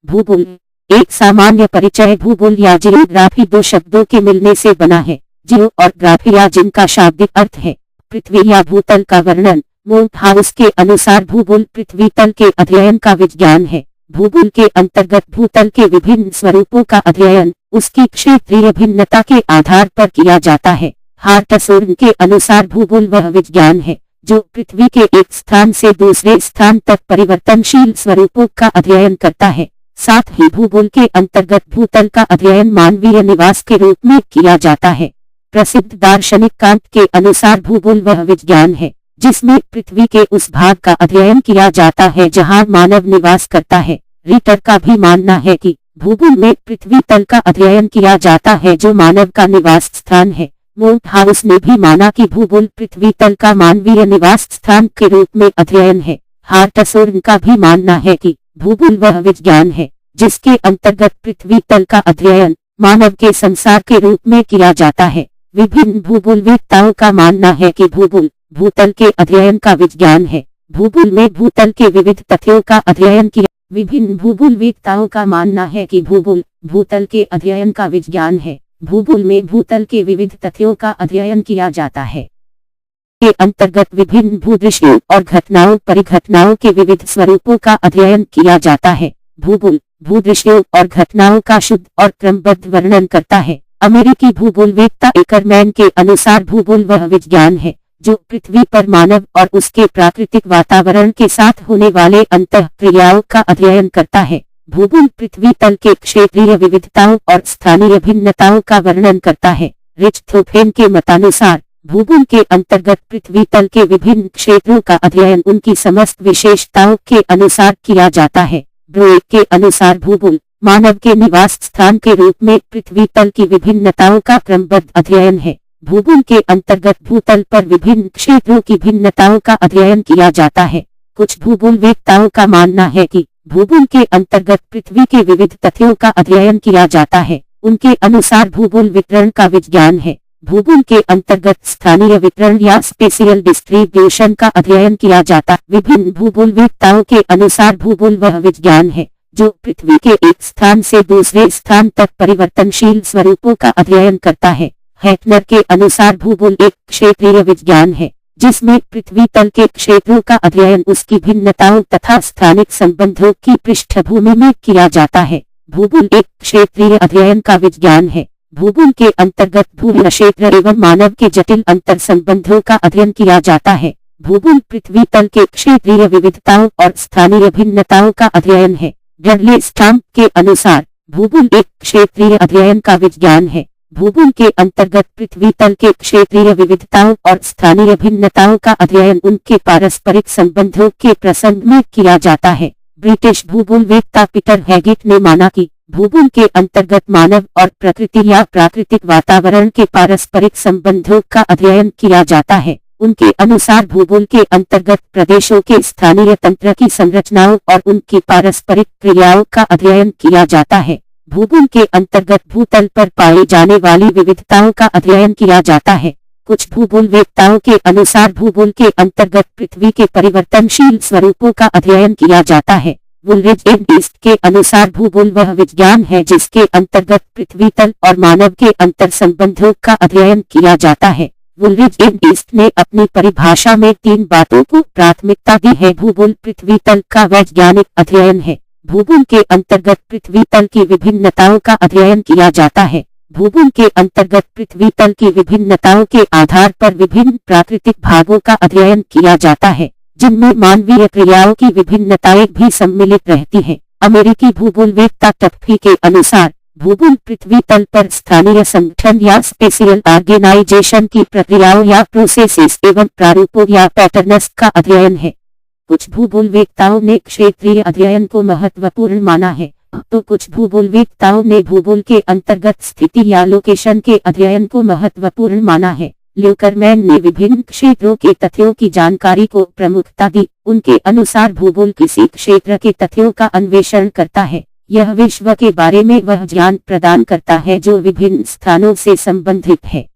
भूगोल एक सामान्य परिचय। भूगोल या जियोग्राफी दो शब्दों के मिलने से बना है। जियो और ग्राफिया, जिनका शाब्दिक अर्थ है पृथ्वी या भूतल का वर्णन। मोंकहाउस के अनुसार भूगोल पृथ्वी तल के अध्ययन का विज्ञान है। भूगोल के अंतर्गत भूतल के विभिन्न स्वरूपों का अध्ययन उसकी क्षेत्रीय भिन्नता के आधार पर किया जाता है। हार्टसोर्न के अनुसार भूगोल वह विज्ञान है जो पृथ्वी के एक स्थान से दूसरे स्थान तक परिवर्तनशील स्वरूपों का अध्ययन करता है। साथ ही भूगोल के अंतर्गत भूतल का अध्ययन मानवीय निवास के रूप में किया जाता है। प्रसिद्ध दार्शनिक कांट के अनुसार भूगोल वह विज्ञान है जिसमें पृथ्वी के उस भाग का अध्ययन किया जाता है जहां मानव निवास करता है। रिटर का भी मानना है कि भूगोल में पृथ्वी तल का अध्ययन किया जाता है जो मानव का निवास स्थान है। मोंकहाउस ने भी माना कि भूगोल पृथ्वी तल का मानवीय निवास स्थान के रूप में अध्ययन है। हार्टसोर्न का भी मानना है कि भूगोल वह विज्ञान है जिसके अंतर्गत पृथ्वी तल का अध्ययन मानव के संसार के रूप में किया जाता है। विभिन्न भूगोलवेत्ताओं का मानना है कि भूगोल भूतल के अध्ययन का विज्ञान है। भूगोल में भूतल के विविध तथ्यों का अध्ययन किया। विभिन्न भूगोलवेत्ताओं का मानना है कि भूगोल भूतल के अध्ययन का विज्ञान है। भूगोल में भूतल के विविध तथ्यों का अध्ययन किया जाता है। के अंतर्गत विभिन्न भूदृश्यों और घटनाओं परिघटनाओं के विविध स्वरूपों का अध्ययन किया जाता है। भूगोल भूदृश्यों और घटनाओं का शुद्ध और क्रमबद्ध वर्णन करता है। अमेरिकी भूगोलवेत्ता एकरमैन के अनुसार भूगोल वह विज्ञान है जो पृथ्वी पर मानव और उसके प्राकृतिक वातावरण के साथ होने वाले अंतःक्रियाओं का अध्ययन करता है। भूगोल पृथ्वी तल के क्षेत्रीय विविधताओं और स्थानीय भिन्नताओं का वर्णन करता है। रिचथोफेन के मतानुसार भूगोल के अंतर्गत पृथ्वी तल के विभिन्न क्षेत्रों का अध्ययन उनकी समस्त विशेषताओं के अनुसार किया जाता है। ब्रोएक के अनुसार भूगोल मानव के निवास स्थान के रूप में पृथ्वी तल की विभिन्नताओं का क्रमबद्ध अध्ययन है। भूगोल के अंतर्गत भूतल पर विभिन्न क्षेत्रों की भिन्नताओं का अध्ययन किया जाता है। कुछ भूगोलवेत्ताओं का मानना है कि भूगोल के अंतर्गत पृथ्वी के विविध तथ्यों का अध्ययन किया जाता है। उनके अनुसार भूगोल वितरण का विज्ञान है। भूगोल के अंतर्गत स्थानीय वितरण या स्पेशियल डिस्ट्रीब्यूशन का अध्ययन किया जाता। विभिन्न भूगोलवेत्ताओं के अनुसार भूगोल वह विज्ञान है जो पृथ्वी के एक स्थान से दूसरे स्थान तक परिवर्तनशील स्वरूपों का अध्ययन करता है। हैटनर के अनुसार भूगोल एक क्षेत्रीय विज्ञान है जिसमें पृथ्वी तल के क्षेत्रों का अध्ययन उसकी भिन्नताओं तथा स्थानिक संबंधों की पृष्ठभूमि में किया जाता है। भूगोल एक क्षेत्रीय अध्ययन का विज्ञान है। भूगोल के अंतर्गत भूमि क्षेत्र एवं मानव के जटिल अंतर संबंधों का अध्ययन किया जाता है। भूगोल पृथ्वी तल के क्षेत्रीय विविधताओं और स्थानीय भिन्नताओं का अध्ययन है। डडले स्टाम्प के अनुसार भूगोल एक क्षेत्रीय अध्ययन का विज्ञान है। भूगोल के अंतर्गत पृथ्वी तल के क्षेत्रीय विविधताओं और स्थानीय भिन्नताओं का अध्ययन उनके पारस्परिक संबंधों के प्रसंग में किया जाता है। ब्रिटिश भूगोलवेत्ता पीटर हैगिट ने माना कि भूगोल के अंतर्गत मानव और प्रकृति या प्राकृतिक वातावरण के पारस्परिक संबंधों का अध्ययन किया जाता है। उनके अनुसार भूगोल के अंतर्गत प्रदेशों के स्थानीय तंत्र की संरचनाओं और उनकी पारस्परिक क्रियाओं का अध्ययन किया जाता है। भूगोल के अंतर्गत भूतल पर पाई जाने वाली विविधताओं का अध्ययन किया जाता है। कुछ भूगोलवेत्ताओं के अनुसार भूगोल के अंतर्गत पृथ्वी के परिवर्तनशील स्वरूपों का अध्ययन किया जाता है। वुलरिज एंड ईस्ट के अनुसार भूगोल वह विज्ञान है जिसके अंतर्गत पृथ्वी तल और मानव के अंतर संबंधों का अध्ययन किया जाता है। वुलरिज एंड ईस्ट ने अपनी परिभाषा में 3 बातों को प्राथमिकता दी है। भूगोल पृथ्वी तल का वैज्ञानिक अध्ययन है। भूगोल के अंतर्गत पृथ्वी तल की विभिन्नताओं का अध्ययन किया जाता है। भूगोल के अंतर्गत पृथ्वी तल की विभिन्नताओं के आधार पर विभिन्न प्राकृतिक भागों का अध्ययन किया जाता है जिनमें मानवीय क्रियाओं की विभिन्नताएं भी सम्मिलित रहती हैं। अमेरिकी भूगोलवेत्ता टफी के अनुसार भूगोल पृथ्वी तल पर स्थानीय संगठन या स्पेशियल ऑर्गेनाइजेशन की प्रक्रियाओं या प्रोसेसेस एवं प्रारूपों या पैटर्न्स का अध्ययन है। कुछ भूगोलवेत्ताओं ने क्षेत्रीय अध्ययन को महत्वपूर्ण माना है तो कुछ भूगोलवेत्ताओं ने भूगोल के अंतर्गत स्थिति या लोकेशन के अध्ययन को महत्वपूर्ण माना है। ल्यूकरमैन ने विभिन्न क्षेत्रों के तथ्यों की जानकारी को प्रमुखता दी। उनके अनुसार भूगोल किसी क्षेत्र के तथ्यों का अन्वेषण करता है। यह विश्व के बारे में वह ज्ञान प्रदान करता है जो विभिन्न स्थानों से संबंधित है।